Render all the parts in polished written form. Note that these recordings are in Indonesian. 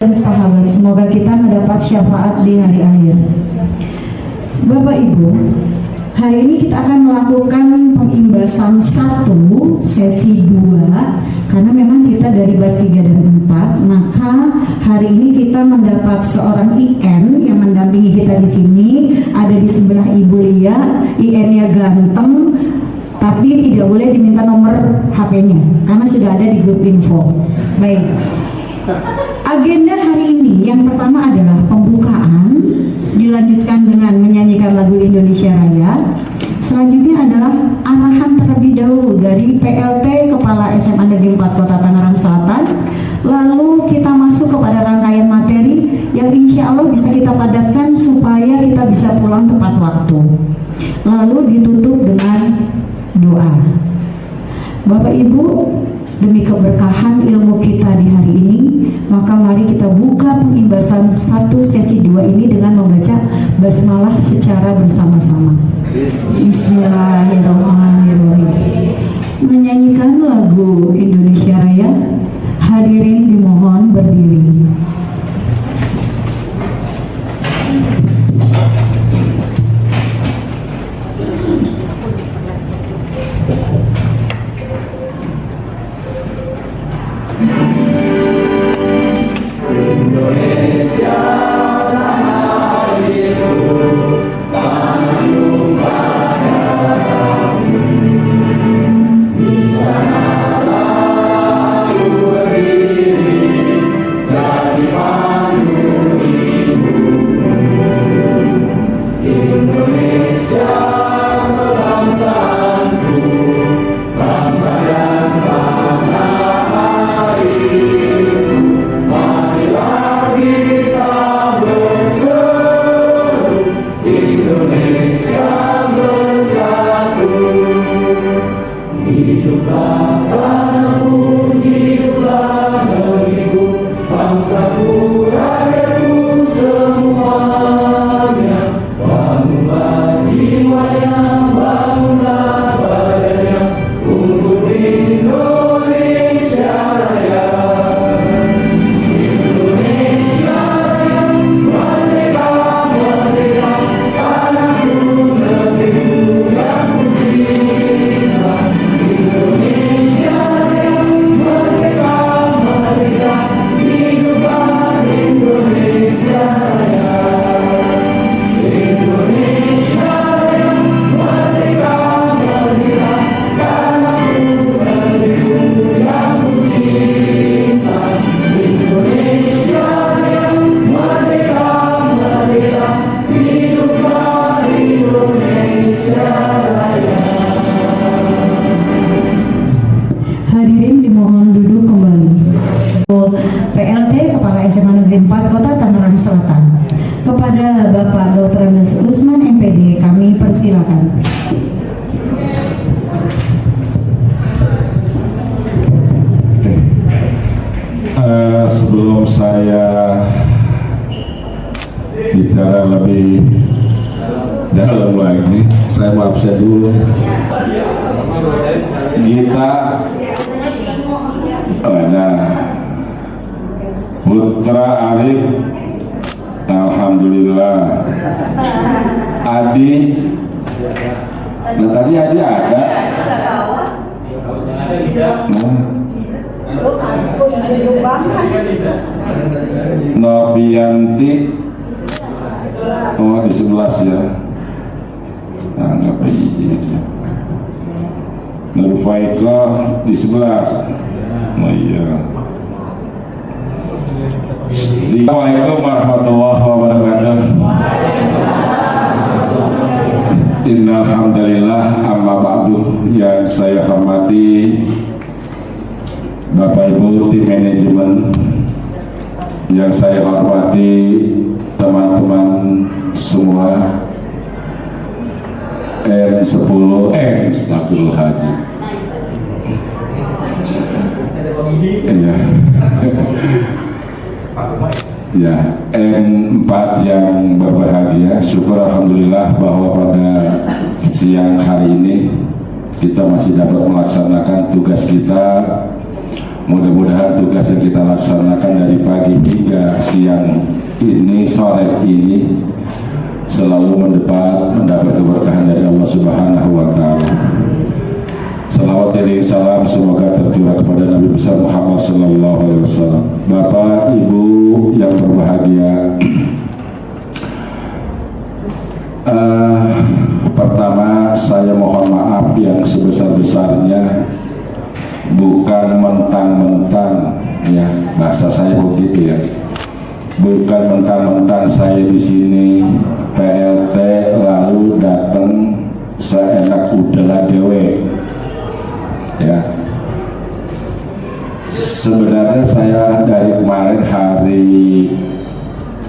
Dan sahabat, semoga kita mendapat syafaat di hari akhir. Bapak Ibu, hari ini kita akan melakukan pengimbasan 1 sesi 2 karena memang kita dari bas 3 dan 4, maka hari ini kita mendapat seorang IN yang mendampingi kita di sini. Ada di sebelah Ibu Lia, IN-nya ganteng tapi tidak boleh diminta nomor HP-nya karena sudah ada di grup info. Baik. Agenda hari ini yang pertama adalah pembukaan, dilanjutkan dengan menyanyikan lagu Indonesia Raya. Selanjutnya adalah arahan terlebih dahulu dari PLT Kepala SMA Negeri 4 Kota Tangerang Selatan. Lalu kita masuk kepada rangkaian materi yang insya Allah bisa kita padatkan supaya kita bisa pulang tepat waktu. Lalu ditutup dengan doa. Bapak Ibu, demi keberkahan ilmu kita di hari ini, maka mari kita buka pengimbasan 1 sesi 2 ini dengan membaca basmalah secara bersama-sama. Bismillahirrahmanirrahim. Menyanyikan lagu Indonesia Raya, hadirin dimohon berdiri. PLT Kepala SMA Negeri 4 Kota Tangerang Selatan. Kepada Bapak Dr. Andes Usman MPD kami persilakan. Sebelum saya bicara lebih dalam lagi, saya mau absen dulu. Gita Putra Arif, alhamdulillah. Adi, nah tadi Adi ada. Nobianti, oh di 11 ya. Nah, apa ini? Nurfaiko di 11. Oh iya. Assalamualaikum warahmatullahi wabarakatuh. Innal hamdalillah, amma ba'du. Yang saya hormati Bapak Ibu tim manajemen, yang saya hormati teman-teman semua, N10 Selatul Haji. Iya. Ya, N4 yang berbahagia, syukur alhamdulillah bahwa pada siang hari ini kita masih dapat melaksanakan tugas kita Mudah-mudahan tugas yang kita laksanakan dari pagi hingga siang ini, sore ini, selalu mendapat keberkahan dari Allah Subhanahu wa Ta'ala. Salawat dan salam semoga tercurah kepada Nabi besar Muhammad sallallahu alaihi wasallam. Bapak, Ibu yang berbahagia, pertama saya mohon maaf yang sebesar-besarnya, bukan mentang-mentang, ya bahasa saya begitu ya, bukan mentang-mentang saya di sini PLT lalu datang seenak udahlah dewe, ya. Sebenarnya saya dari kemarin hari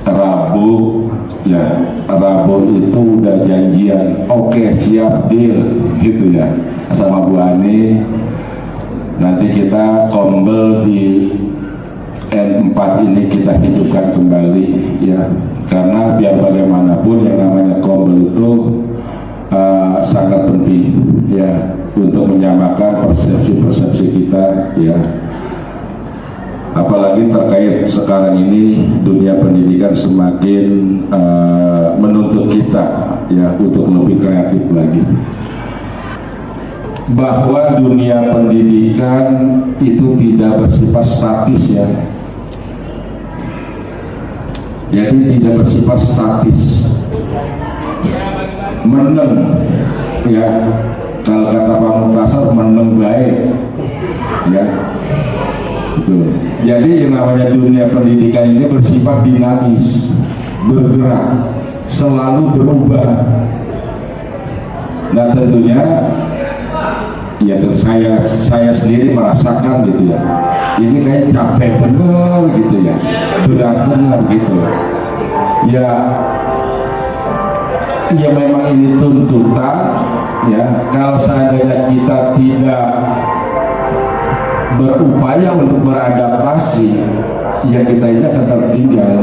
Rabu, ya Rabu itu udah janjian, oke siap deal gitu ya sama Bu Ani. Nanti kita kombel di N4 ini kita hidupkan kembali, ya, karena biar bagaimanapun yang namanya kombel itu sangat penting, ya, untuk menyamakan persepsi-persepsi kita, ya. Apalagi terkait sekarang ini dunia pendidikan semakin menuntut kita, ya, untuk lebih kreatif lagi. Bahwa dunia pendidikan itu tidak bersifat statis, ya. Jadi tidak bersifat statis. Meneng, ya. Kalau kata Pak Muktasar, meneng baik, ya. Itu. Jadi yang namanya dunia pendidikan ini bersifat dinamis, bergerak, selalu berubah. Nah tentunya, ya dan saya sendiri merasakan gitu ya, ini kayak capek bener gitu ya, berat bener gitu ya. Ya memang ini tuntutan, ya. Kalau seandainya kita tidak berupaya untuk beradaptasi, ya kita ini akan tertinggal,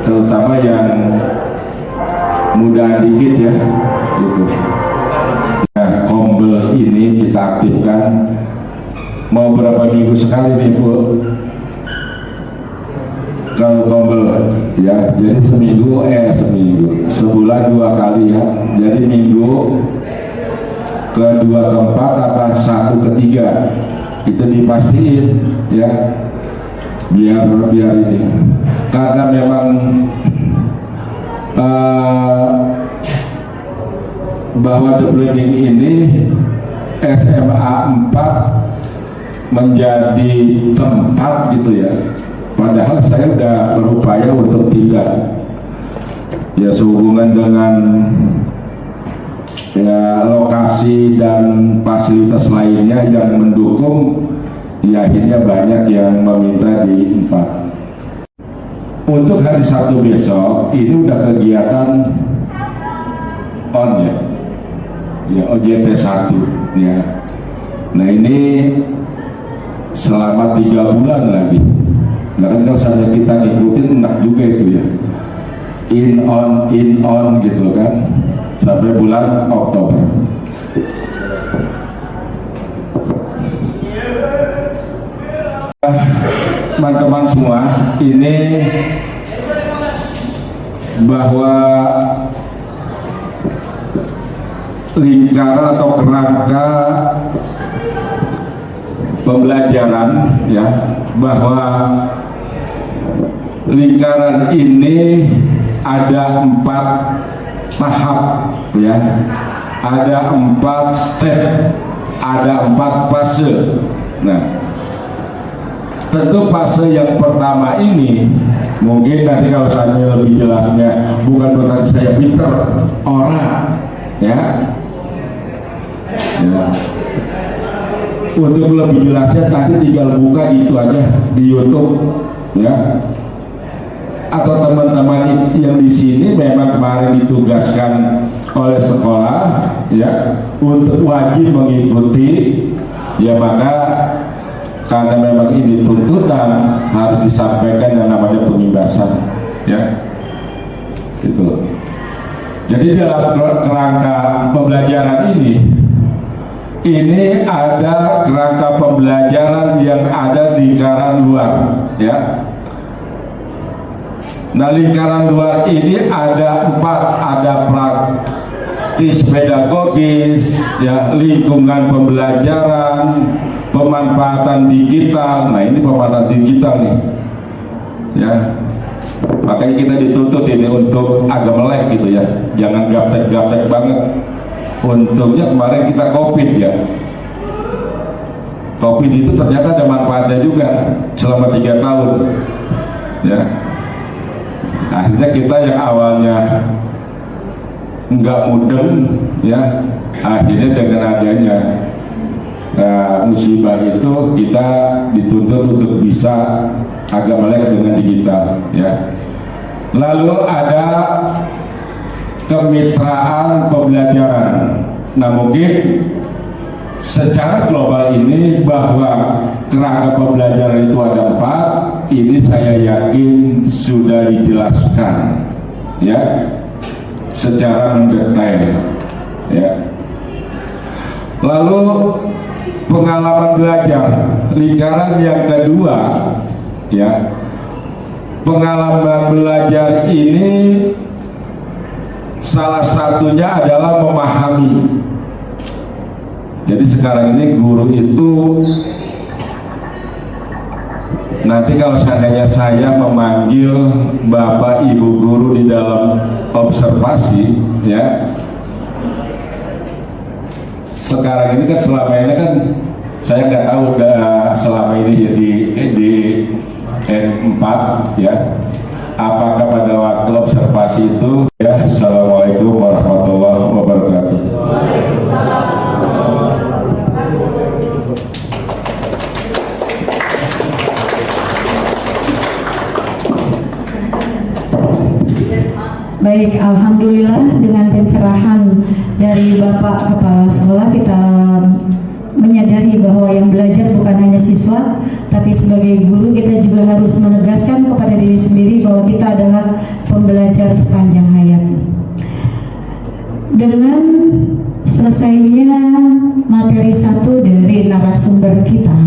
terutama yang muda dikit, ya, gitu. Nah, kombel ini kita aktifkan mau berapa minggu sekali nih Bu? Kalau kombel, ya, jadi seminggu, sebulan 2 kali, ya. Jadi minggu kedua, keempat, apa 1, ketiga itu dipastiin, ya, biar ini, karena memang bahwa The Planning ini SMA 4 menjadi tempat gitu, ya. Padahal saya udah berupaya untuk tidak, ya, sehubungan dengan, ya, lokasi dan fasilitas lainnya yang mendukung, ya akhirnya banyak yang meminta di 4. Untuk hari Sabtu besok ini udah kegiatan on, ya. Ya, OJT 1, ya. Nah ini selama 3 bulan lagi. Nah kan kalau saja kita ngikutin enak juga itu, ya, in on gitu kan, sampai bulan Oktober. Teman-teman semua, ini bahwa lingkaran atau kerangka pembelajaran, ya, bahwa lingkaran ini ada 4 tahap, ya, ada 4 step, ada 4 fase. Nah, tentu fase yang pertama ini mungkin nanti kalau saya lebih jelasnya, bukan berarti saya pinter, orang, ya. Ya. Untuk lebih jelasnya nanti tinggal buka itu aja di YouTube, ya. Atau teman-teman yang di sini memang kemarin ditugaskan oleh sekolah, ya, untuk wajib mengikuti, ya, maka karena memang ini tuntutan harus disampaikan yang namanya pembebasan, ya, itu. Jadi dalam kerangka pembelajaran ini ini ada kerangka pembelajaran yang ada di lingkaran luar, ya. Nah, lingkaran luar ini ada 4, ada praktis pedagogis, ya, lingkungan pembelajaran, pemanfaatan digital. Nah, ini pemanfaatan digital nih, ya. Makanya kita dituntut ini untuk agak melek gitu ya, jangan gaptek-gaptek banget. Untungnya kemarin kita COVID ya. COVID itu ternyata ada manfaatnya juga selama 3 tahun. Ya. Akhirnya kita yang awalnya nggak mudeng ya, akhirnya dengan adanya musibah itu kita dituntut untuk bisa agak melek dengan digital ya. Lalu ada kemitraan pembelajaran. Nah, mungkin secara global ini bahwa kerangka pembelajaran itu ada 4, ini saya yakin sudah dijelaskan ya secara mendetail ya. Lalu pengalaman belajar, lingkaran yang kedua ya. Pengalaman belajar ini salah satunya adalah memahami. Jadi sekarang ini guru itu nanti kalau seandainya saya memanggil Bapak Ibu guru di dalam observasi ya, sekarang ini kan selama ini kan saya nggak tahu selama ini ya di N4 ya, apakah pada waktu observasi itu ya. Assalamualaikum warahmatullahi wabarakatuh. Baik, alhamdulillah dengan pencerahan dari Bapak Kepala Sekolah kita menyadari bahwa yang belajar bukan hanya siswa, tapi sebagai guru kita juga harus menegaskan kepada diri sendiri bahwa kita adalah pembelajar sepanjang hayat. Dengan selesainya materi 1 dari narasumber kita,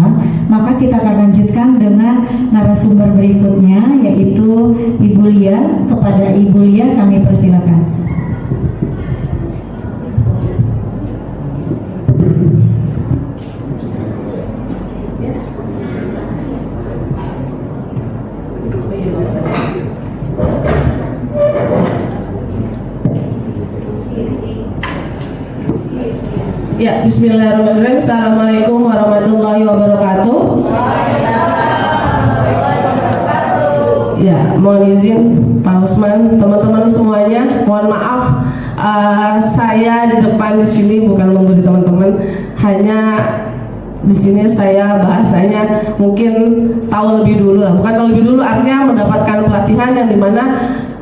maka kita akan lanjutkan dengan narasumber berikutnya, yaitu Ibu Lia. Kepada Ibu Lia kami persilakan. Ya, bismillahirrahmanirrahim. Assalamualaikum warahmatullahi wabarakatuh. Ya, mohon izin Pak Usman, teman-teman semuanya, mohon maaf saya di depan di sini bukan memberi teman-teman, hanya di sini saya bahasanya mungkin tahu lebih dulu lah. Bukan tahu lebih dulu, artinya mendapatkan pelatihan yang dimana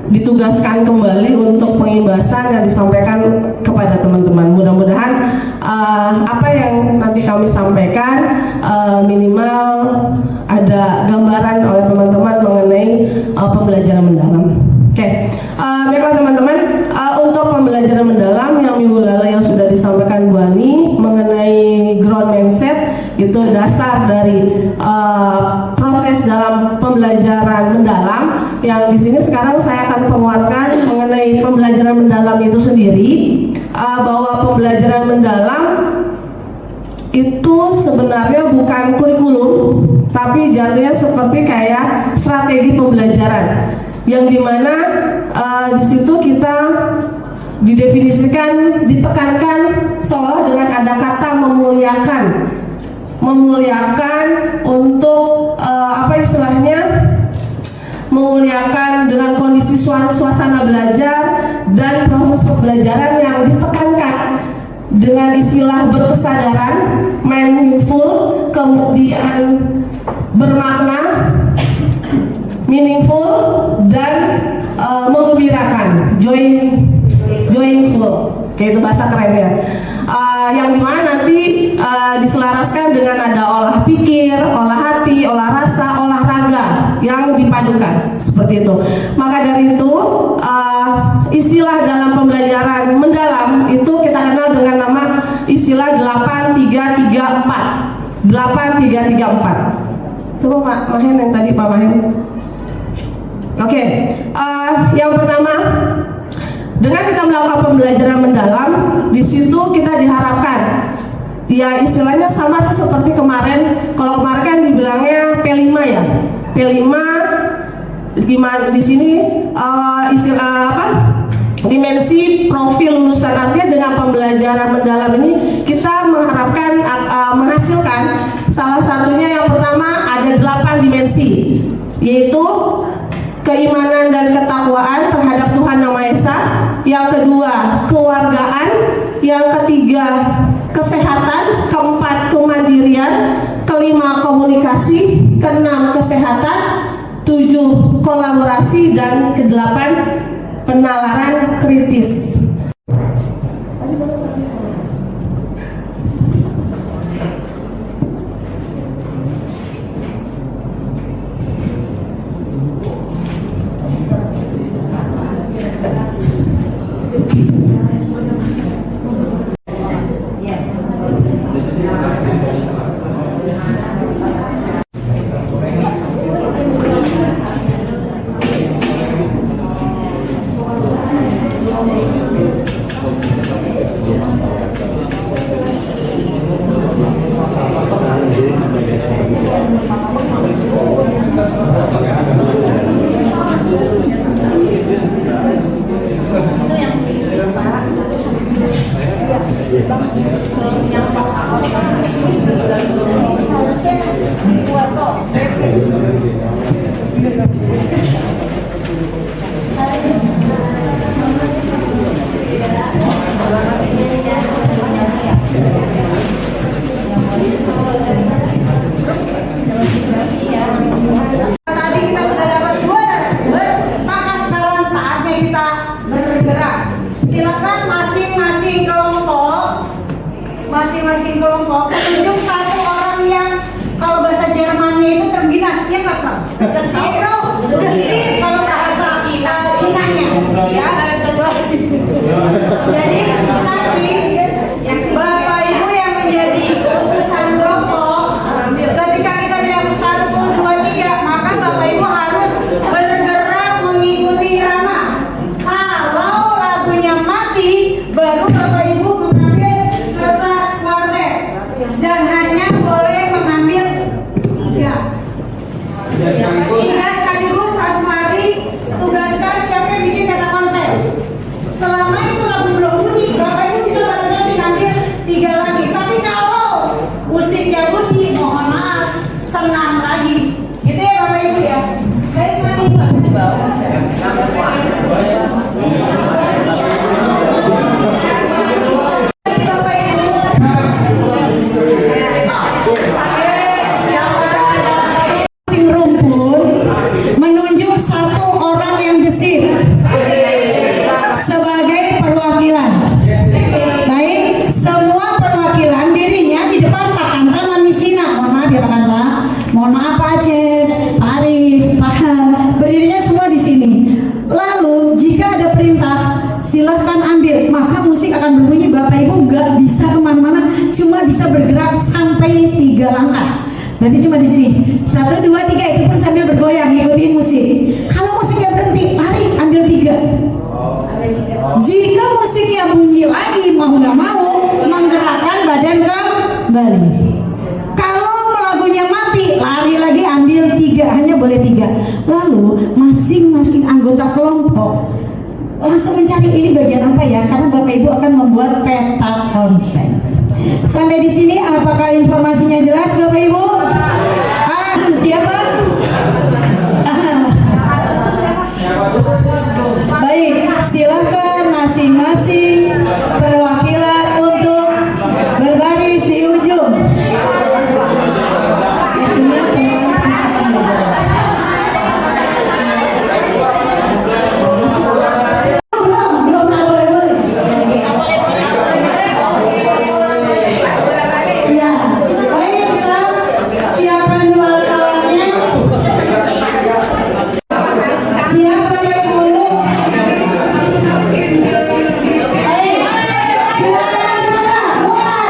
ditugaskan kembali untuk pengimbasan yang disampaikan kepada teman-teman. Mudah-mudahan apa yang nanti kami sampaikan minimal ada gambaran oleh teman-teman mengenai pembelajaran mendalam. Oke, baiklah teman-teman, untuk pembelajaran mendalam yang minggu lalu yang sudah disampaikan Bu Ani mengenai growth mindset, itu dasar dari proses dalam pembelajaran mendalam. Yang di sini sekarang saya akan penguatkan mengenai pembelajaran mendalam itu sendiri, bahwa pembelajaran mendalam itu sebenarnya bukan kurikulum, tapi jatuhnya seperti kayak strategi pembelajaran, yang dimana di situ kita didefinisikan, ditekankan seolah dengan ada kata memuliakan untuk apa istilahnya, memuliakan dengan kondisi suasana belajar dan proses pembelajaran yang ditekankan dengan istilah berkesadaran, mindful, kemudian bermakna, meaningful, dan menggembirakan, joyful. Kayak itu bahasa keren ya. Yang dimana nanti diselaraskan dengan ada olah pikir, olah hati, olah rasa, olahraga yang dipadukan seperti itu. Maka dari itu istilah dalam pembelajaran mendalam itu kita kenal dengan nama istilah 8334. 8334. Coba Pak Mahen yang tadi Pak Mahen. Oke, yang pertama, dengan kita melakukan pembelajaran mendalam, di situ kita diharapkan, ya istilahnya sama seperti kemarin. Kalau kemarin kan dibilangnya P5 ya, P5 gimana di sini istilah apa? Dimensi profil lulusan. Artinya dengan pembelajaran mendalam ini kita mengharapkan menghasilkan salah satunya yang pertama ada 8 dimensi, yaitu keimanan dan ketakwaan terhadap Tuhan Yang Maha Esa. Yang kedua, kewargaan. Yang ketiga, kesehatan. Keempat, kemandirian. Kelima, komunikasi. Keenam, kesehatan. 7, kolaborasi. Dan kedelapan, penalaran kritis. Tadi kita sudah dapat 2 narasumber, maka sekarang saatnya kita bergerak. Silakan masing-masing kelompok tunjuk 1 orang yang kalau bahasa Jermannya itu terginas, ya nggak Kak? Gesit kalau bahasa Cinanya, ya. Jadi nanti Bapak Ibu yang menjadi utusan kelompok, ketika kita bilang 1, 2, 3, maka Bapak Ibu harus bergerak mengikuti irama. Kalau lagunya mati, baru Bapak Ibu mengambil kertas kuartet dan hanya boleh mengambil 3. 3 sekaligus Asmari tugaskan siapa yang bikin kata konsep. Selama itu lagu belum bunyi, Bapak Ibu bisa bareng-bareng ngambil 3 lagi. Tapi kalau musiknya bunyi, mohon maaf, senam lagi. Gitu ya Bapak Ibu ya. Baik Mami. Bapak Ibu. Sing rumpun menunjuk 1 orang yang gesit sebagai perwakilan. Baik, semua perwakilan dirinya di depan Pak Kanta dan Misina. Mohon maaf ya Pak Kanta. Mohon maaf Pak Aceh, Pak Aris, paham. Berdirinya semua di sini. Lalu jika ada perintah, silahkan ambil. Maka musik akan berbunyi. Bapak Ibu nggak bisa kemana-mana, cuma bisa bergerak sampai 3 langkah. Berarti cuma di sini. 1, 2, 3 itu pun sambil bergoyang ngikutin musik. Kalau musiknya berhenti, lari ambil 3. Jika musiknya bunyi lagi, mau nggak mau menggerakkan badan kembali. Kalau lagunya mati, lari lagi ambil 3, hanya boleh 3. Lalu masing-masing anggota kelompok langsung mencari ini bagian apa ya, karena Bapak Ibu akan membuat peta konsep. Sampai di sini apakah informasinya jelas Bapak Ibu? Siapa? Baik, silakan masing-masing perwakilan untuk berbaris di ujung. Ya, baik, siapa dua kawannya? Siapa yang dulu? Baik, silakan. 1,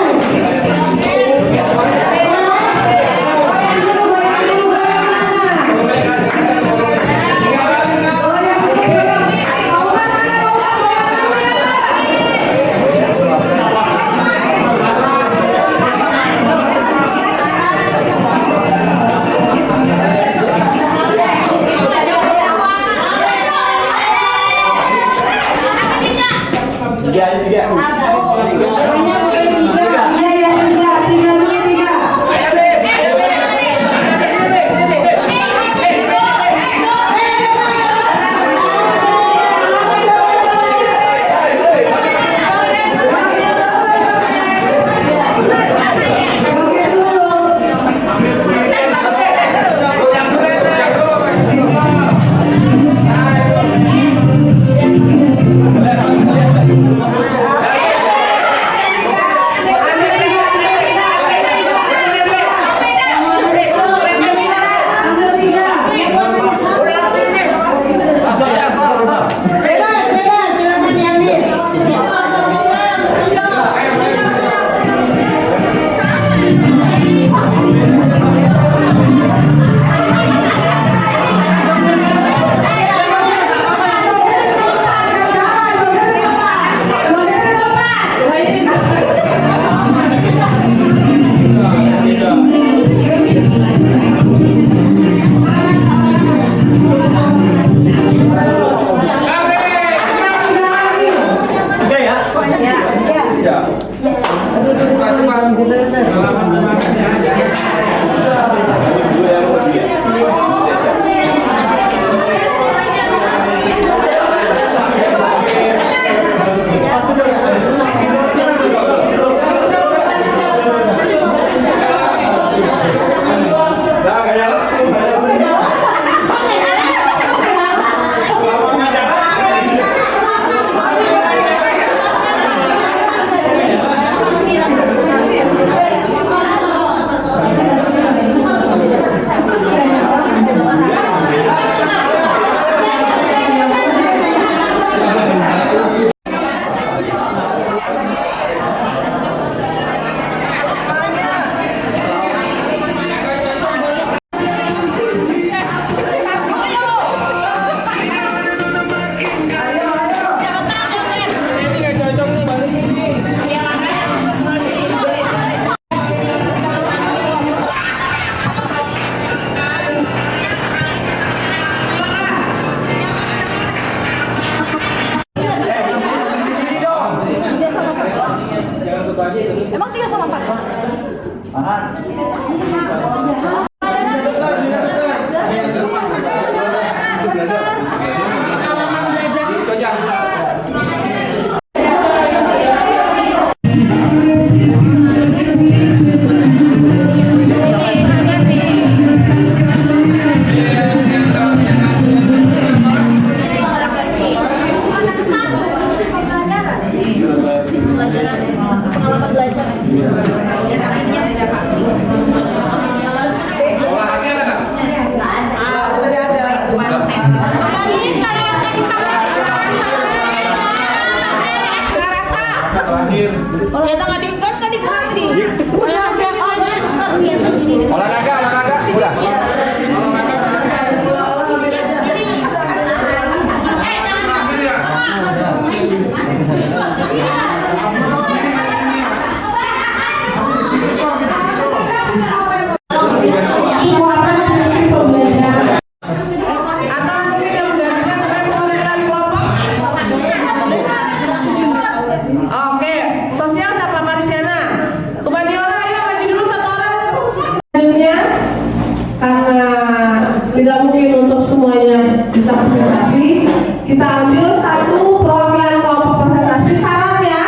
presentasi. Kita ambil satu perwakilan kelompok presentasi. Syaratnya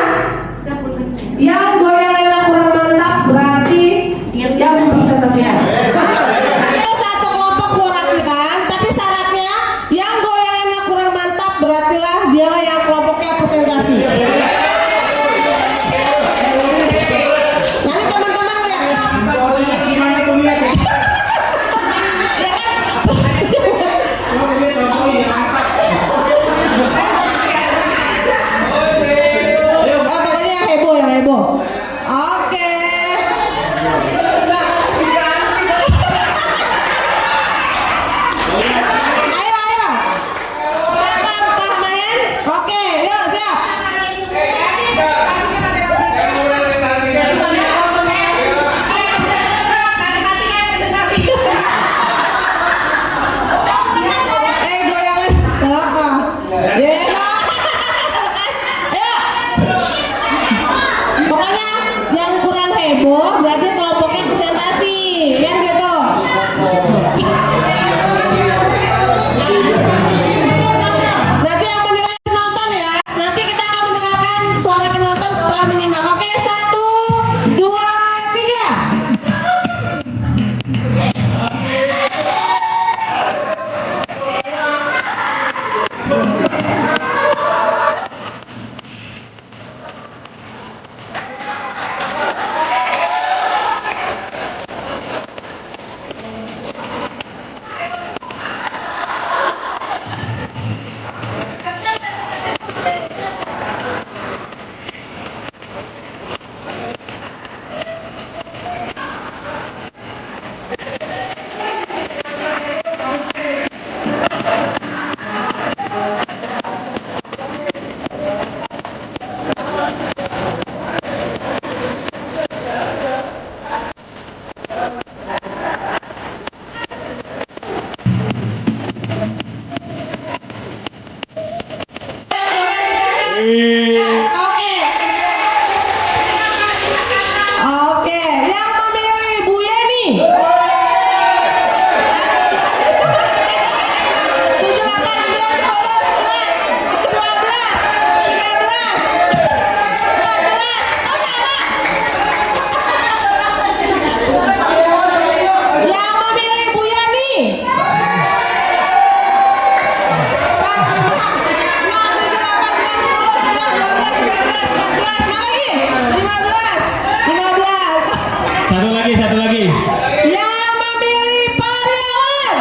yang goyangannya kurang mantap berarti yang presentasikan. Ada satu kelompok perwakilan, tapi syaratnya yang goyangannya kurang mantap berartilah dialah yang kelompoknya presentasi. Nanti teman-teman lihat. Ya kan? Pokoknya yang heboh, yang heboh. Oke. Ayo, ayo. Siapa main? Oke, yuk siap. Goyangan. Ya. Ayo. Pokoknya yang kurang heboh berarti kelompoknya presentasi, kan gitu. Nanti yang menilai penonton ya. Nanti kita akan mendengarkan suara penonton setelah menyimak. Oke, 1, 2, 3. Oke, yang memilih Bu Yeni. 7, 8, 9, 10, 11, 12, 13, 14. Oh sama. Yang memilih Bu Yani. 15. Satu lagi. Yang memilih Pariawan.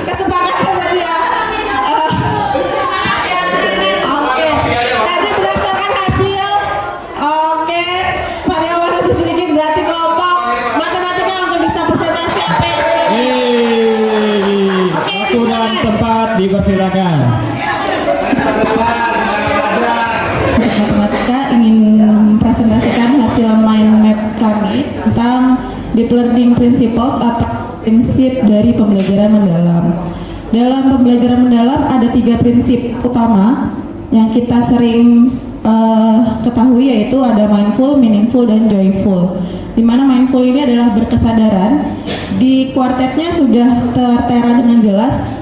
Kesepakatan tadi ya. Oke, tadi berdasarkan hasil, oke, Pariawan lebih sedikit berarti kelompok matematika untuk bisa presentasi apa ya? Oke, Waktu dan disilakan. tempat dipersilakan. Matematika ingin mempresentasikan hasil mind map kami tentang deep learning principles atau prinsip dari pembelajaran mendalam. Dalam pembelajaran mendalam ada 3 prinsip utama yang kita sering ketahui, yaitu ada mindful, meaningful, dan joyful. Dimana mindful ini adalah berkesadaran. Di kuartetnya sudah tertera dengan jelas.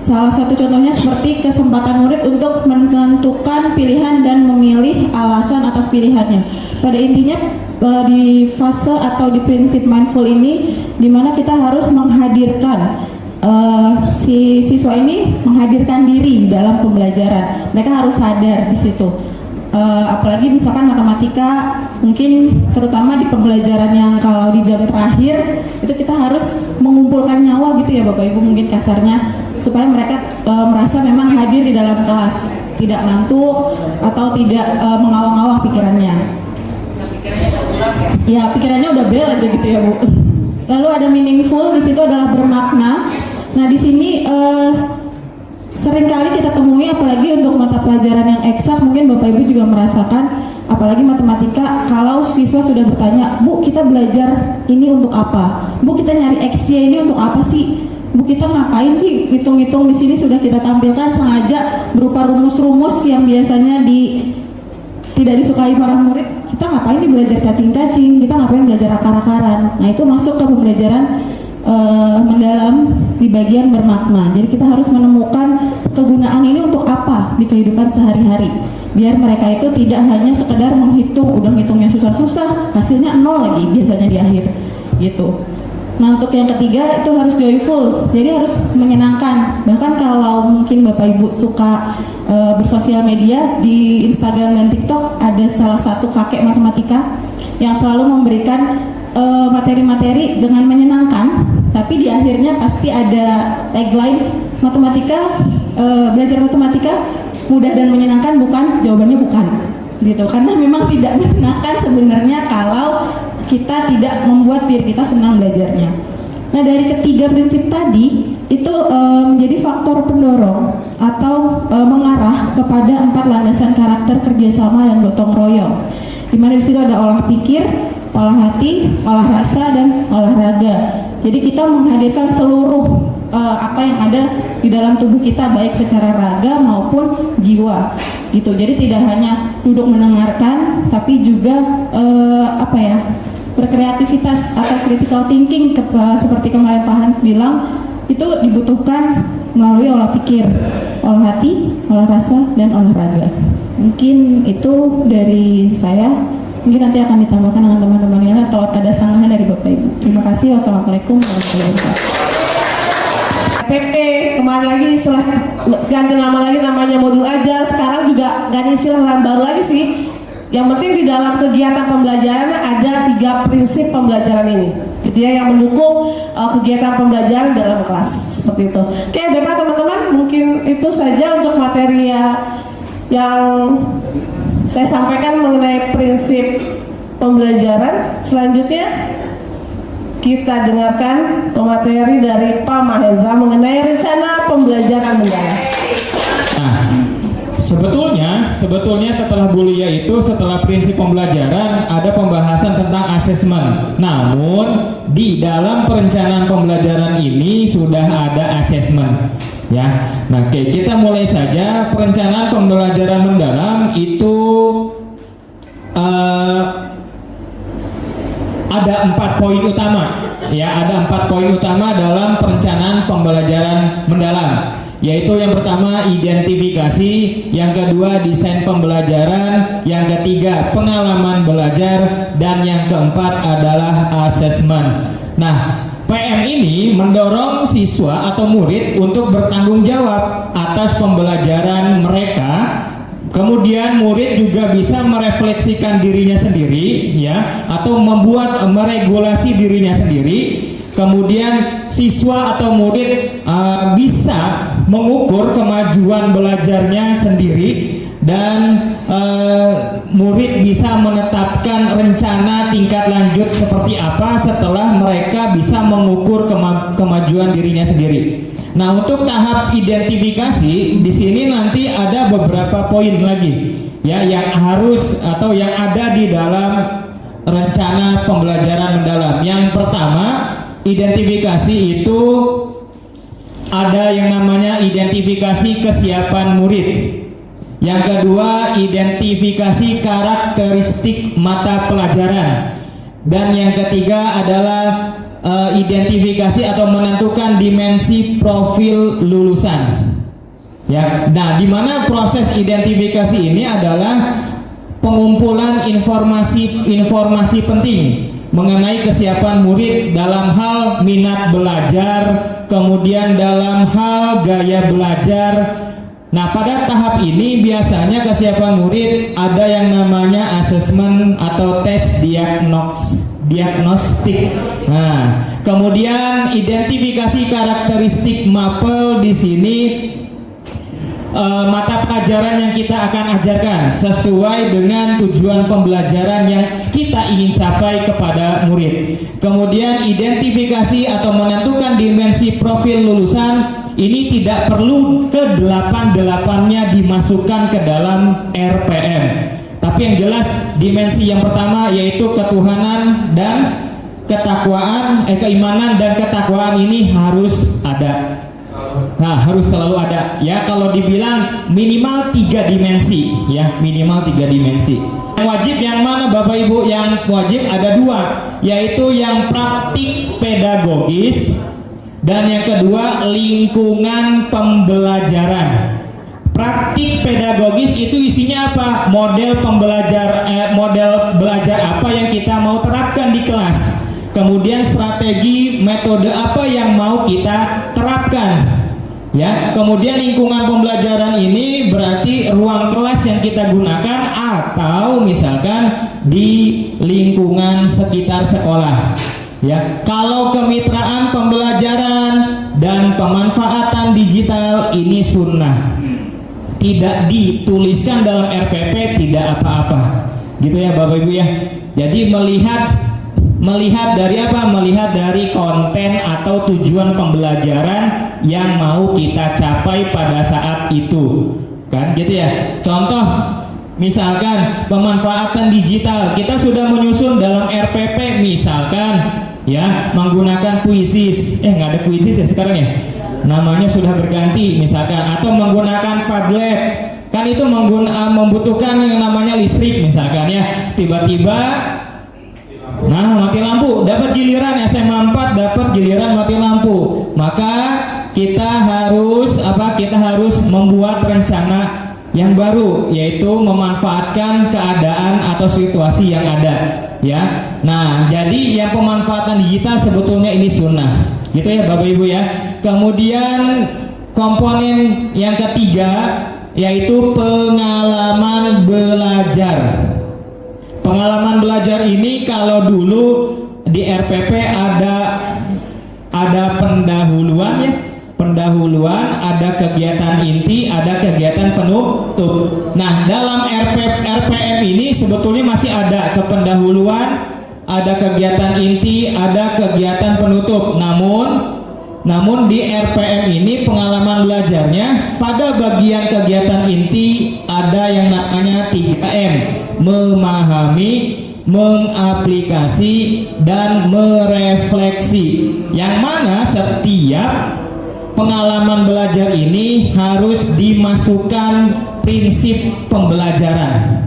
Salah satu contohnya seperti kesempatan murid untuk menentukan pilihan dan memilih alasan atas pilihannya. Pada intinya di fase atau di prinsip mindful ini, dimana kita harus menghadirkan si siswa ini menghadirkan diri dalam pembelajaran. Mereka harus sadar di situ. Apalagi misalkan matematika, mungkin terutama di pembelajaran yang kalau di jam terakhir itu kita harus mengumpulkan nyawa gitu ya Bapak Ibu, mungkin kasarnya, supaya mereka merasa memang hadir di dalam kelas, tidak ngantuk atau tidak mengawang-awang pikirannya. Ya pikirannya udah bel aja gitu ya Bu. Lalu ada meaningful, di situ adalah bermakna. Nah di sini seringkali kita temui, apalagi untuk mata pelajaran yang eksak, mungkin Bapak Ibu juga merasakan, apalagi matematika, kalau siswa sudah bertanya, Bu kita belajar ini untuk apa? Bu kita nyari X-nya ini untuk apa sih? Bu kita ngapain sih hitung-hitung di sini sudah kita tampilkan sengaja berupa rumus-rumus yang biasanya tidak disukai para murid. Kita ngapain nih belajar cacing-cacing? Kita ngapain belajar akar-akaran? Nah itu masuk ke pembelajaran mendalam di bagian bermakna. Jadi kita harus menemukan kegunaan ini untuk apa di kehidupan sehari-hari. Biar mereka itu tidak hanya sekedar menghitung, udah ngitungnya susah-susah, hasilnya 0 lagi biasanya di akhir gitu. Nah untuk yang ketiga itu harus joyful, jadi harus menyenangkan. Bahkan kalau mungkin Bapak Ibu suka bersosial media, di Instagram dan TikTok ada salah satu kakek matematika yang selalu memberikan materi-materi dengan menyenangkan, tapi di akhirnya pasti ada tagline matematika, belajar matematika mudah dan menyenangkan, bukan, jawabannya bukan gitu, karena memang tidak menyenangkan sebenarnya kalau kita tidak membuat diri kita senang belajarnya. Nah dari ketiga prinsip tadi itu menjadi faktor pendorong atau mengarah kepada 4 landasan karakter kerjasama dan gotong royong, di mana di situ ada olah pikir, olah hati, olah rasa, dan olahraga. Jadi kita menghadirkan seluruh apa yang ada di dalam tubuh kita, baik secara raga maupun jiwa gitu. Jadi tidak hanya duduk mendengarkan, tapi juga berkreativitas atau critical thinking seperti kemarin Pak Hans bilang, itu dibutuhkan melalui olah pikir, olah hati, olah rasa, dan olahraga. Mungkin itu dari saya. Mungkin nanti akan ditambahkan dengan teman-teman yang lain atau ada sanggahan dari Bapak Ibu. Terima kasih. Wassalamualaikum warahmatullahi wabarakatuh. PP kemarin lagi setelah ganti nama lagi, namanya modul aja. Sekarang juga ganti istilah baru lagi sih. Yang penting di dalam kegiatan pembelajaran ada 3 prinsip pembelajaran ini, gitu ya, yang mendukung kegiatan pembelajaran dalam kelas seperti itu. Oke, baiklah teman-teman, mungkin itu saja untuk materi yang saya sampaikan mengenai prinsip pembelajaran. Selanjutnya kita dengarkan pemateri dari Pak Mahendra mengenai rencana pembelajaran mendalam. Nah, sebetulnya setelah bulia itu, setelah prinsip pembelajaran ada pembahasan tentang asesmen. Namun di dalam perencanaan pembelajaran ini sudah ada asesmen. Ya, nah kita mulai saja. Perencanaan pembelajaran mendalam itu ada 4 poin utama. Ya, ada 4 poin utama dalam perencanaan pembelajaran mendalam. Yaitu yang pertama identifikasi, yang kedua desain pembelajaran, yang ketiga pengalaman belajar, dan yang keempat adalah asesmen. Nah, PM ini mendorong siswa atau murid untuk bertanggung jawab atas pembelajaran mereka. Kemudian murid juga bisa merefleksikan dirinya sendiri, ya, atau meregulasi dirinya sendiri. Kemudian siswa atau murid bisa mengukur kemajuan belajarnya sendiri, dan murid bisa menetapkan rencana tingkat lanjut seperti apa setelah mereka bisa mengukur kemajuan dirinya sendiri. Nah, untuk tahap identifikasi di sini nanti ada beberapa poin lagi, ya, yang harus atau yang ada di dalam rencana pembelajaran mendalam. Yang pertama, identifikasi itu ada yang namanya identifikasi kesiapan murid. Yang kedua, identifikasi karakteristik mata pelajaran. Dan yang ketiga adalah identifikasi atau menentukan dimensi profil lulusan. Ya, nah, di mana proses identifikasi ini adalah pengumpulan informasi penting mengenai kesiapan murid dalam hal minat belajar, kemudian dalam hal gaya belajar. Nah, pada tahap ini biasanya kesiapan murid ada yang namanya asesmen atau tes diagnostik. Nah, kemudian identifikasi karakteristik mapel di sini mata pelajaran yang kita akan ajarkan sesuai dengan tujuan pembelajaran yang kita ingin capai kepada murid. Kemudian identifikasi atau menentukan dimensi profil lulusan ini tidak perlu ke-8-8-nya dimasukkan ke dalam RPM. Tapi yang jelas dimensi yang pertama yaitu ketuhanan dan ketakwaan, keimanan dan ketakwaan ini harus ada. Nah, harus selalu ada ya. Kalau dibilang minimal 3 dimensi ya, minimal 3 dimensi. Yang wajib yang mana Bapak Ibu? Yang wajib ada 2, yaitu yang praktik pedagogis dan yang kedua lingkungan pembelajaran. Praktik pedagogis itu isinya apa? Model model belajar apa yang kita mau terapkan di kelas. Kemudian strategi, metode apa yang mau kita terapkan. Ya, kemudian lingkungan pembelajaran ini berarti ruang kelas yang kita gunakan atau misalkan di lingkungan sekitar sekolah. Ya, kalau kemitraan pembelajaran dan pemanfaatan digital ini sunnah. Tidak dituliskan dalam RPP, tidak apa-apa. Gitu ya Bapak Ibu ya. Jadi melihat dari apa? Melihat dari konten atau tujuan pembelajaran yang mau kita capai pada saat itu. Kan gitu ya. Contoh misalkan pemanfaatan digital, kita sudah menyusun dalam RPP misalkan ya menggunakan Quizzes. Nggak ada Quizzes ya sekarang ya. Namanya sudah berganti misalkan, atau menggunakan Padlet. Kan itu membutuhkan yang namanya listrik misalkan ya. Tiba-tiba mati lampu, dapat giliran SMA 4 dapat giliran mati lampu. Maka kita harus Kita harus membuat rencana yang baru, yaitu memanfaatkan keadaan atau situasi yang ada, ya. Nah, jadi yang pemanfaatan digital sebetulnya ini sunnah, gitu ya Bapak Ibu ya. Kemudian komponen yang ketiga yaitu pengalaman belajar. Pengalaman belajar ini kalau dulu di RPP ada pendahuluan ya, ada kegiatan inti, ada kegiatan penutup. Nah, dalam RPM ini sebetulnya masih ada kependahuluan, ada kegiatan inti, ada kegiatan penutup. Namun di RPM ini pengalaman belajarnya pada bagian kegiatan inti ada yang namanya 3M: memahami, mengaplikasi, dan merefleksi. Yang mana setiap pengalaman belajar ini harus dimasukkan prinsip pembelajaran.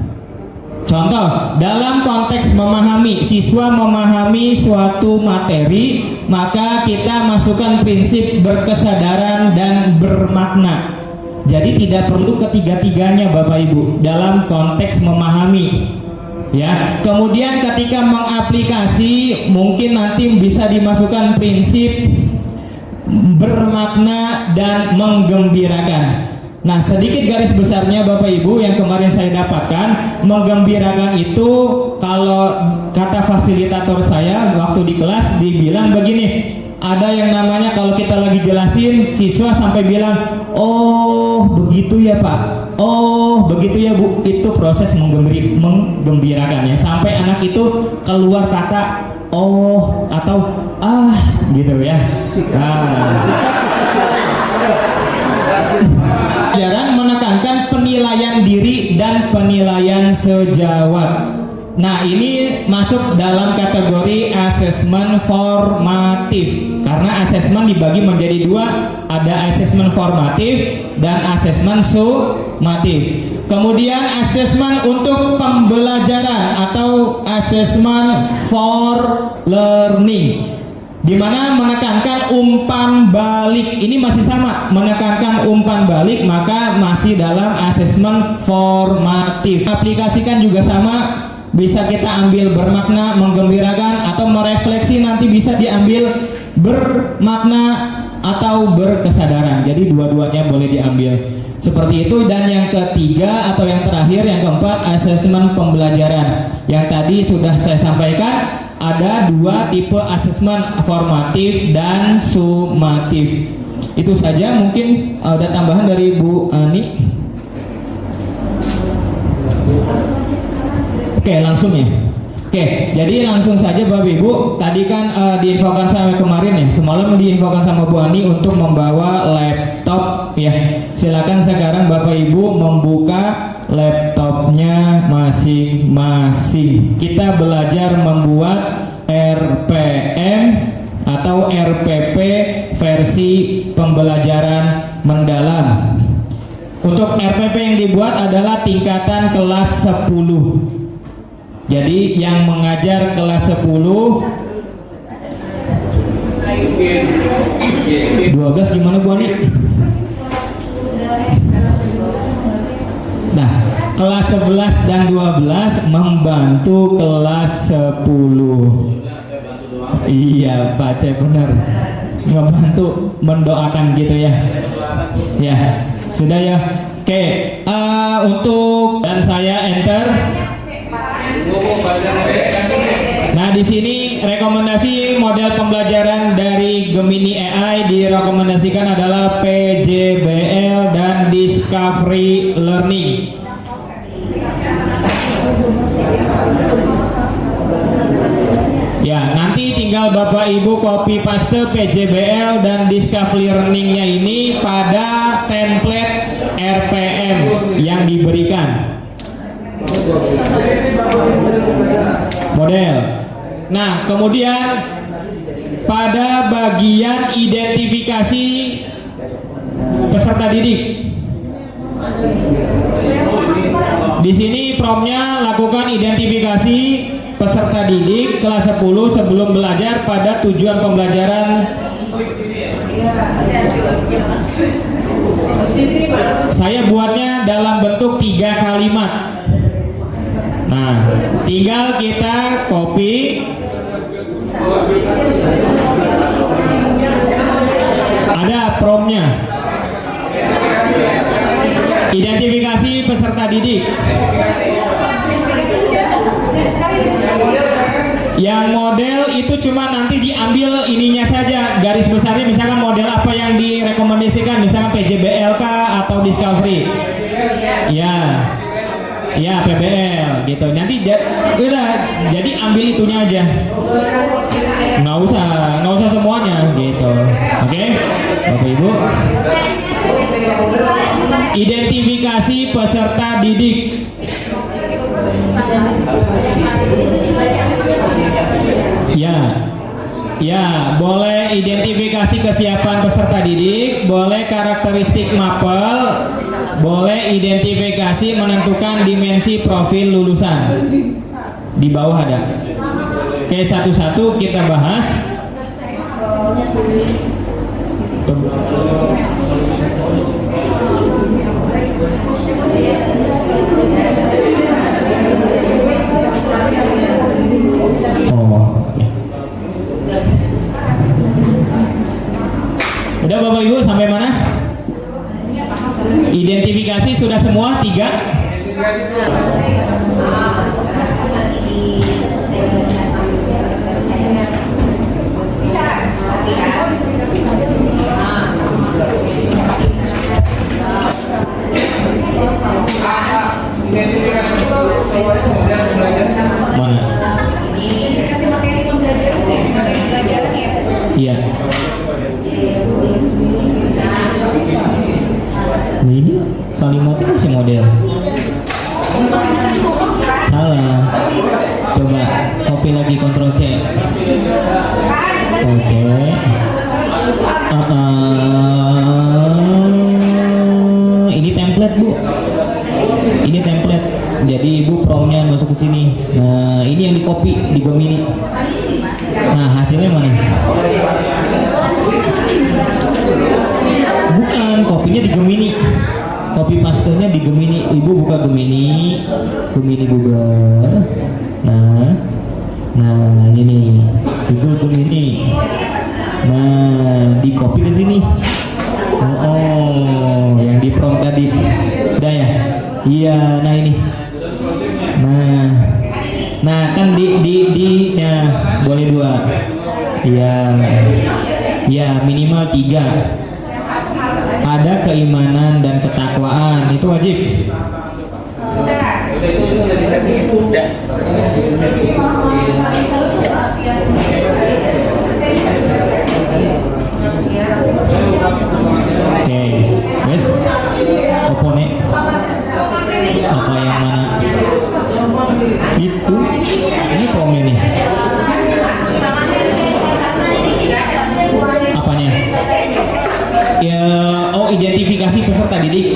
Contoh, dalam konteks memahami, siswa memahami suatu materi, maka kita masukkan prinsip berkesadaran dan bermakna. Jadi tidak perlu ketiga-tiganya Bapak Ibu dalam konteks memahami. Ya, kemudian ketika mengaplikasi mungkin nanti bisa dimasukkan prinsip bermakna dan menggembirakan. Nah, sedikit garis besarnya Bapak Ibu yang kemarin saya dapatkan, menggembirakan itu kalau kata fasilitator saya waktu di kelas dibilang begini, ada yang namanya kalau kita lagi jelasin siswa sampai bilang, "Oh, begitu ya Pak. Oh, begitu ya Bu." Itu proses menggembirakan ya. Sampai anak itu keluar kata "oh" atau "ah" gitu ya. Pelajaran menekankan penilaian diri dan penilaian sejawat. Nah, ini masuk dalam kategori asesmen formatif. Karena asesmen dibagi menjadi 2, ada asesmen formatif dan asesmen sumatif. Kemudian asesmen untuk pembelajaran atau asesmen for learning, di mana menekankan umpan balik. Ini masih sama, menekankan umpan balik, maka masih dalam asesmen formatif. Aplikasikan juga sama, bisa kita ambil bermakna, menggembirakan, atau merefleksi nanti bisa diambil bermakna atau berkesadaran. Jadi dua-duanya boleh diambil seperti itu. Dan yang ketiga atau yang terakhir, yang keempat, asesmen pembelajaran. Yang tadi sudah saya sampaikan, ada 2 tipe asesmen, formatif dan sumatif. Itu saja, mungkin ada tambahan dari Bu Ani. Oke, langsung ya. Oke, jadi langsung saja Bapak Ibu. Tadi kan diinfokan sampai kemarin ya, semalam diinfokan sama Bu Ani untuk membawa laptop ya. Silakan sekarang Bapak Ibu membuka laptopnya masing-masing. Kita belajar membuat RPM atau RPP versi pembelajaran mendalam. Untuk RPP yang dibuat adalah tingkatan kelas 10. Jadi yang mengajar kelas 10 12 gimana Bu Ani? Nah, kelas 11 dan 12 membantu kelas 10. Iya, Pak Cek benar. Membantu mendoakan gitu ya. Ya, sudah ya. Oke, untuk dan saya enter. Nah, di sini rekomendasi model pembelajaran dari Gemini AI direkomendasikan adalah PJBL dan Discovery Learning. Ya, nanti tinggal Bapak Ibu copy paste PJBL dan Discovery Learning-nya ini pada template RPM yang diberikan. Model. Nah, kemudian pada bagian identifikasi peserta didik. Di sini promnya lakukan identifikasi peserta didik kelas 10 sebelum belajar pada tujuan pembelajaran. Saya buatnya dalam bentuk 3 kalimat. Nah, tinggal kita copy. Ada promnya. Identifikasi peserta didik. Yang model itu cuma nanti diambil ininya saja, garis besarnya, misalkan model apa yang direkomendasikan, misalkan PJBL atau Discovery. Ya. Ya, PBL gitu. Nanti udah jadi ambil itunya aja. Nggak usah semuanya gitu. Oke, Bapak Ibu. Identifikasi peserta didik. Ya, boleh identifikasi kesiapan peserta didik, boleh karakteristik mapel, boleh identifikasi menentukan dimensi profil lulusan. Di bawah ada. Oke, satu-satu kita bahas. Udah Bapak Ibu sampai mana? Identifikasi sudah semua 3. Mana? Iya. Nah, ini kalimatnya masih model. Salah. Coba copy lagi, Ctrl C. Ctrl C. Ini template, Bu. Ini template. Jadi Ibu promnya masuk ke sini. Nah, ini yang di copy di Gemini. Nah, hasilnya mana? Bukan, kopinya di Gemini. Copy pastenya di Gemini. Ibu buka Gemini Google. Nah, ini Google Gemini. Nah, di copy ke sini. Oh, yang di prompt tadi. Udah ya? Iya, nah ini. Nah, kan boleh 2. Iya. Ya, minimal 3. ada keimanan dan ketakwaan, itu wajib. Oke, guys, opo nih? Apa yang mana? Itu, ini komen nih. Apanya? Ya, oh identifikasi peserta didik.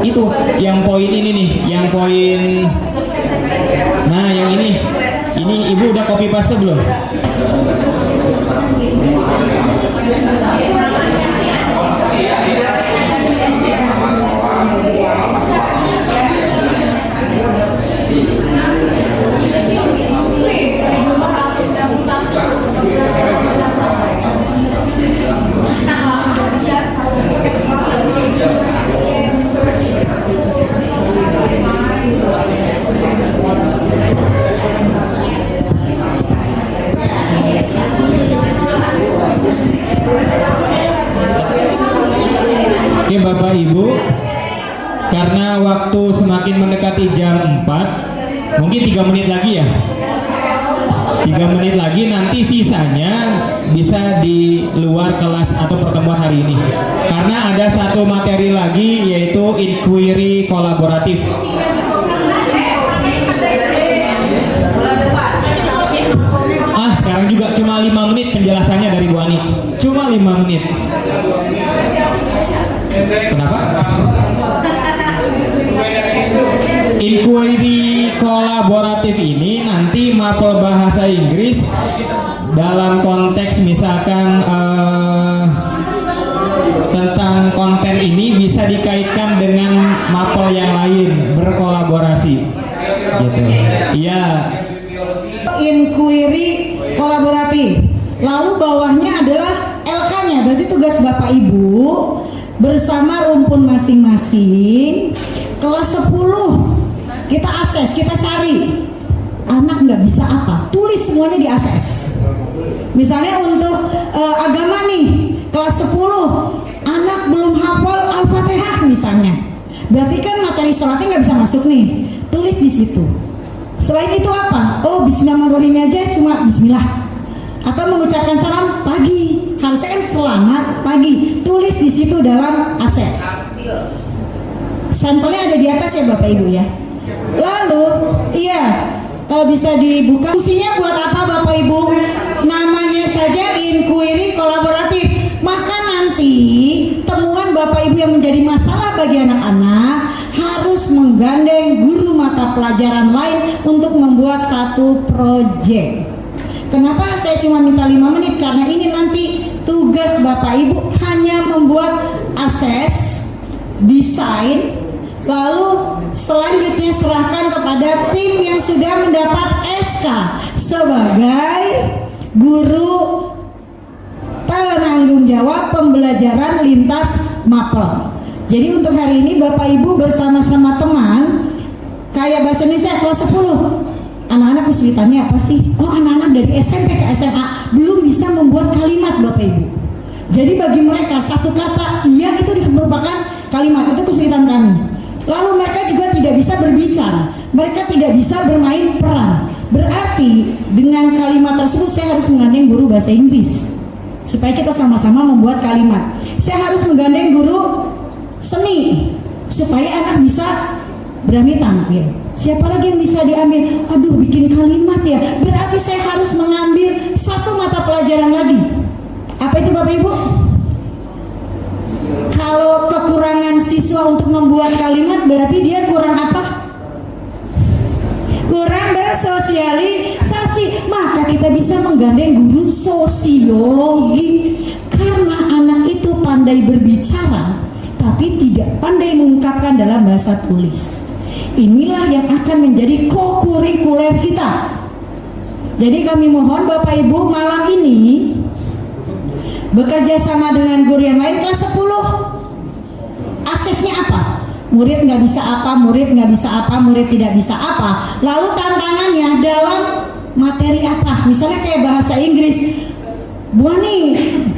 Itu yang poin ini nih, yang poin. Nah, yang ini ibu udah copy paste belum? Oke Bapak Ibu, karena waktu semakin mendekati jam 4, mungkin 3 menit lagi ya. 3 menit lagi, nanti sisanya bisa di luar kelas atau pertemuan hari ini. Karena ada satu materi lagi, yaitu inquiry kolaboratif. Sekarang juga cuma 5 menit penjelasannya dari Bu Ani. Cuma 5 menit. Kenapa? Inquiry kolaboratif ini nanti mapel bahasa Inggris dalam konteks misalkan tentang konten ini bisa dikaitkan dengan mapel yang lain, berkolaborasi gitu. Iya. Inquiry kolaboratif. Lalu bawahnya adalah LK-nya, berarti tugas Bapak Ibu bersama rumpun masing-masing. Kelas 10 kita akses, kita cari anak nggak bisa apa, tulis semuanya di akses. Misalnya untuk agama nih, kelas 10 anak belum hafal Al-Fatihah misalnya, berarti kan materi sholatnya nggak bisa masuk nih, tulis di situ. Selain itu apa? Oh, bismillahirrahmanirrahim aja cuma bismillah. Atau mengucapkan salam pagi, harusnya kan selamat pagi, tulis di situ dalam akses. Sampelnya ada di atas ya Bapak Ibu ya. Lalu, bisa dibuka. Fungsinya buat apa Bapak Ibu? Namanya saja inquiry kolaboratif. Maka nanti temuan Bapak Ibu yang menjadi masalah bagi anak-anak harus menggandeng guru mata pelajaran lain untuk membuat satu proyek. Kenapa saya cuma minta 5 menit? Karena ini nanti tugas Bapak Ibu hanya membuat akses, desain, lalu selanjutnya serahkan kepada tim yang sudah mendapat SK sebagai guru penanggung jawab pembelajaran lintas mapel. Jadi untuk hari ini Bapak Ibu bersama-sama teman, kayak bahasa Indonesia kelas 10, anak-anak kesulitannya apa sih? Oh, anak-anak dari SMP ke SMA belum bisa membuat kalimat Bapak Ibu. Jadi bagi mereka satu kata iya itu merupakan kalimat, itu kesulitan kami. Lalu mereka juga tidak bisa berbicara, mereka tidak bisa bermain peran. Berarti dengan kalimat tersebut saya harus menggandeng guru bahasa Inggris supaya kita sama-sama membuat kalimat. Saya harus menggandeng guru seni supaya anak bisa berani tampil. Siapa lagi yang bisa diambil? Aduh, bikin kalimat ya. Berarti saya harus mengambil satu mata pelajaran lagi. Apa itu Bapak Ibu? Kalau kekurangan siswa untuk membuat kalimat, berarti dia kurang apa? Kurang bersosialisasi. Maka kita bisa menggandeng guru sosiologi. Karena anak itu pandai berbicara, tapi tidak pandai mengungkapkan dalam bahasa tulis. Inilah yang akan menjadi kokurikuler kita. Jadi kami mohon Bapak Ibu malam ini bekerja sama dengan guru yang lain kelas 10. Aksesnya apa? Murid nggak bisa apa, murid nggak bisa apa, murid tidak bisa apa. Lalu tantangannya dalam materi apa? Misalnya kayak bahasa Inggris. Bu Ani,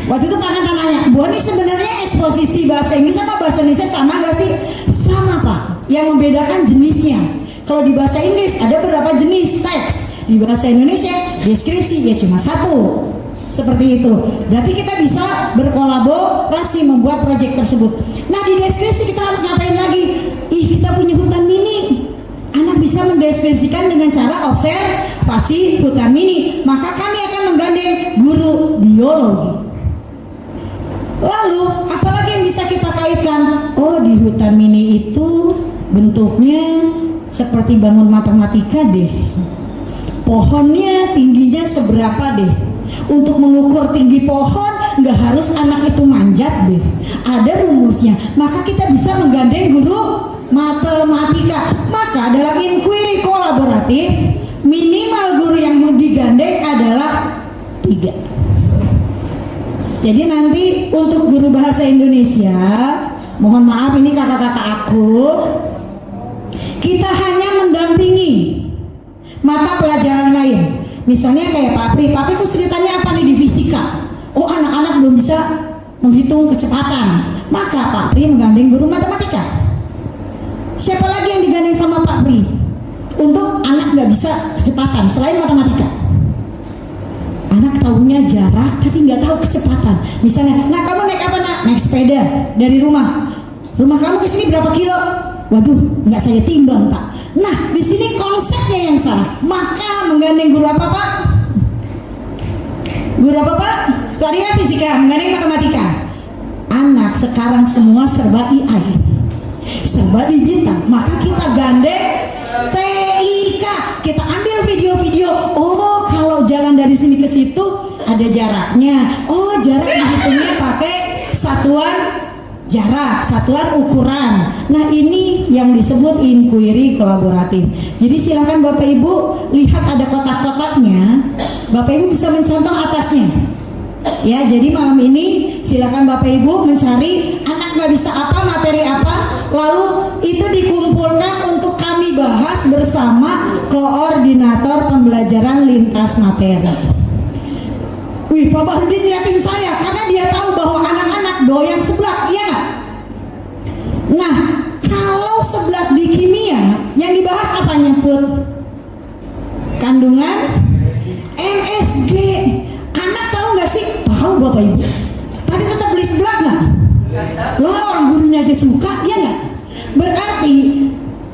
waktu itu Pak Kanta nanya, Bu Ani sebenarnya eksposisi bahasa Inggris sama bahasa Indonesia sama nggak sih? Sama Pak, yang membedakan jenisnya. Kalau di bahasa Inggris ada beberapa jenis teks, di bahasa Indonesia deskripsi ya cuma satu. Seperti itu. Berarti kita bisa berkolaborasi membuat proyek tersebut. Nah di deskripsi kita harus ngapain lagi? Kita punya hutan mini. Anak bisa mendeskripsikan dengan cara observasi hutan mini. Maka kami akan menggandeng guru biologi. Lalu apalagi yang bisa kita kaitkan? Oh di hutan mini itu bentuknya seperti bangun matematika deh. Pohonnya tingginya seberapa deh. Untuk mengukur tinggi pohon nggak harus anak itu manjat deh, ada rumusnya. Maka kita bisa menggandeng guru matematika. Maka dalam inquiry kolaboratif minimal guru yang mau digandeng adalah 3. Jadi nanti untuk guru bahasa Indonesia, mohon maaf ini kakak-kakak aku, kita hanya mendampingi mata pelajaran lain. Misalnya kayak Pak Pri kesulitannya apa nih di fisika? Oh anak-anak belum bisa menghitung kecepatan, maka Pak Pri menggandeng guru matematika. Siapa lagi yang digandeng sama Pak Pri untuk anak nggak bisa kecepatan selain matematika? Anak tahunya jarak tapi nggak tahu kecepatan. Misalnya, nah kamu naik apa nak? Naik sepeda dari rumah. Rumah kamu ke sini berapa kilo? Waduh, nggak saya timbang Pak. Nah, di sini konsepnya yang salah. Maka menggandeng guru apa Pak? Guru apa Pak? Tadi kan fisika, menggandeng matematika. Anak sekarang semua serba AI, serba digital. Maka kita gandeng TIK. Kita ambil video-video. Oh, kalau jalan dari sini ke situ ada jaraknya. Oh, jarak dihitungnya pakai satuan jarak, satuan ukuran. Nah ini yang disebut inquiry kolaboratif. Jadi silakan Bapak Ibu lihat ada kotak-kotaknya. Bapak Ibu bisa mencontoh atasnya. Ya, jadi malam ini silakan Bapak Ibu mencari anak nggak bisa apa, materi apa, lalu itu dikumpulkan untuk kami bahas bersama koordinator pembelajaran lintas materi. Wih, Pak Bahrudin liatin saya karena dia tahu bahwa anak-anak doyan seblak, iya nggak? Nah, kalau seblak di kimia yang dibahas apanya Put? Kandungan MSG. Anak tahu nggak sih? Tahu Bapak Ibu. Tapi tetap beli seblak nggak? Loh, orang gurunya aja suka, iya nggak? Berarti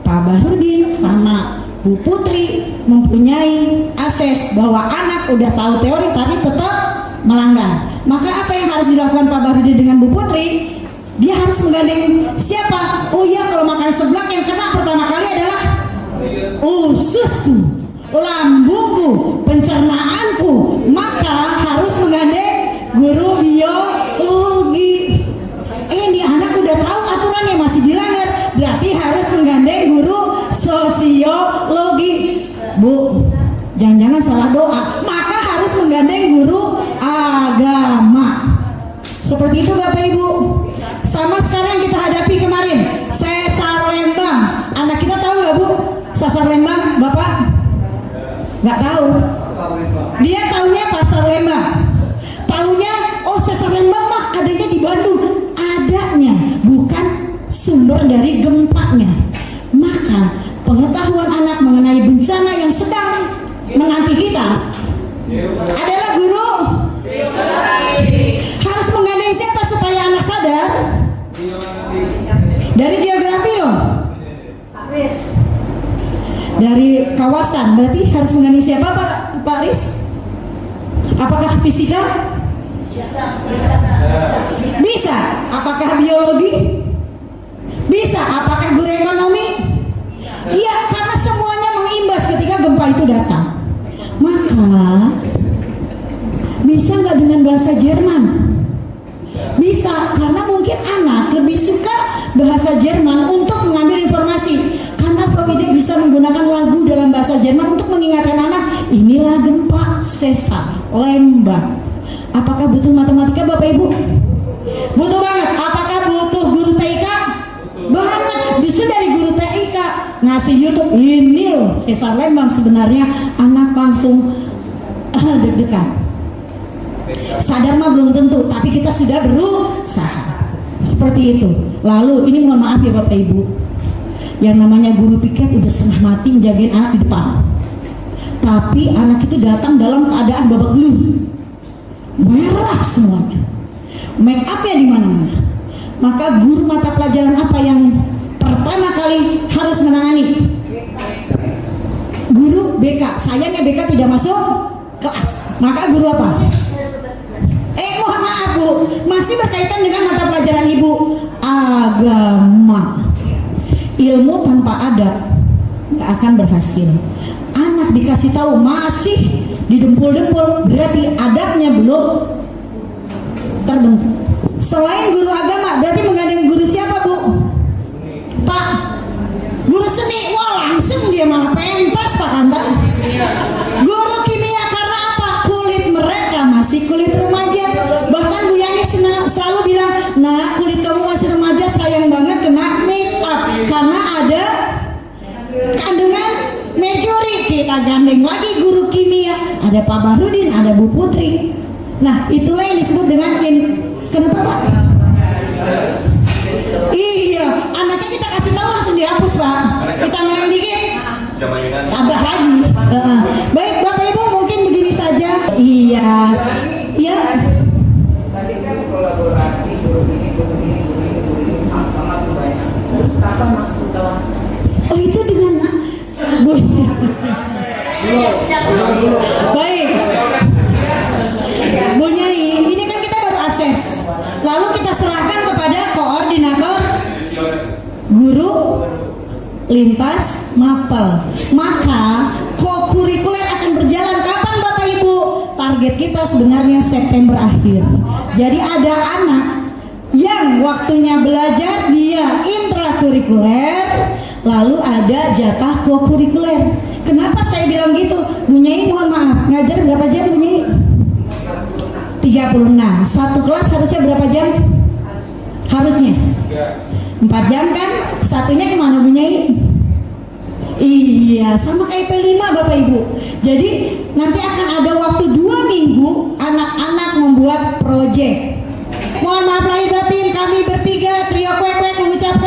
Pak Bahrudin sama Bu Putri mempunyai akses bahwa anak udah tahu teori tapi tetap melanggar. Maka apa yang harus dilakukan Pak Bahrudin dengan Bu Putri? Dia harus menggandeng siapa? Oh iya, kalau makan seblak yang kena pertama kali adalah ususku, lambungku, pencernaanku. Maka harus menggandeng guru biologi. Ini anak udah tahu aturannya masih dilanggar, berarti harus menggandeng guru sosiologi. Bu, jangan-jangan salah doa, maka harus menggandeng guru agama. Seperti itu Bapak Ibu. Sama sekarang kita hadapi kemarin sesar Lembang. Anak kita tahu nggak Bu? Sesar Lembang, Bapak? Nggak tahu. Dia taunya pasar Lembang. Taunya, oh sesar Lembang mah adanya di Bandung. Adanya, bukan sumber dari gempanya. Maka pengetahuan anak mengenai bencana yang sedang menanti kita adalah guru harus menggandeng siapa supaya anak sadar? Dari geografi loh, dari kawasan, berarti harus menggandeng siapa Pak Riz? Apakah fisika? Bisa. Apakah biologi? Bisa. Apakah guru ekonomi? Iya, karena semuanya mengimbas ketika gempa itu datang. Maka bisa nggak dengan bahasa Jerman? Bisa, karena mungkin anak lebih suka bahasa Jerman untuk mengambil informasi. Karena Freude bisa menggunakan lagu dalam bahasa Jerman untuk mengingatkan anak, inilah gempa sesar Lembang. Apakah butuh matematika Bapak Ibu? Butuh banget. Apakah butuh guru TIK? Banget. Justru dari guru TIK ngasih YouTube, ini loh sesar Lembang, sebenarnya anak langsung deg-degan. Sadar mah belum tentu, tapi kita sudah berusaha. Seperti itu. Lalu ini mohon maaf ya Bapak Ibu, yang namanya guru piket udah setengah mati jagain anak di depan, tapi anak itu datang dalam keadaan babak belur, merah semuanya, make upnya di mana-mana. Maka guru mata pelajaran apa yang pertama kali harus menangani? Guru BK. Sayangnya BK tidak masuk kelas. Maka guru apa? Mohon maaf Bu, masih berkaitan dengan mata pelajaran Ibu, agama. Ilmu tanpa adab nggak akan berhasil. Anak dikasih tahu masih didempul-dempul, berarti adabnya belum terbentuk. Selain guru agama, berarti menggandeng guru siapa Bu? Pak, guru seni. Wah, langsung dia malah pentas Pak Kanta. Guru kimia, karena apa? Kulit mereka masih kulit remaja. Bahkan Bu Yani selalu bilang, nah kulit kamu masih remaja, sayang banget kena make up karena ada kandungan merkuri. Kita gandeng lagi guru kimia, ada Pak Bahrudin, ada Bu Putri. Nah itulah yang disebut dengan kenapa Pak? Iya, anaknya kita kasih tahu langsung dihapus Pak. Kita main dikit, tambah lagi. Baik Bapak Ibu, mungkin begini saja. Iya, ya. Tadi kan kolaborasi guru ini sangat banyak. Terus kapan masuk kelas? Oh itu dengan Bu. Baik. Bu Nyai, ini kan kita baru akses. Lalu kita serahkan kepada koordinator guru lintas mapel. Maka kokurikuler akan berjalan kapan Bapak Ibu? Target kita sebenarnya September akhir. Jadi ada anak yang waktunya belajar dia intrakurikuler, lalu ada jatah kokurikuler. Kenapa saya bilang gitu? Bu Nyai mohon maaf, ngajar berapa jam Bu Nyai? 36. Satu kelas harusnya berapa jam? Harusnya 4 jam kan? Satunya kemana Bu Nyai? Iya, sama kayak P5 Bapak Ibu. Jadi nanti akan ada waktu 2 minggu anak-anak membuat proyek. Mohon maaf lahir batin, kami bertiga trio kwek-kwek mengucapkan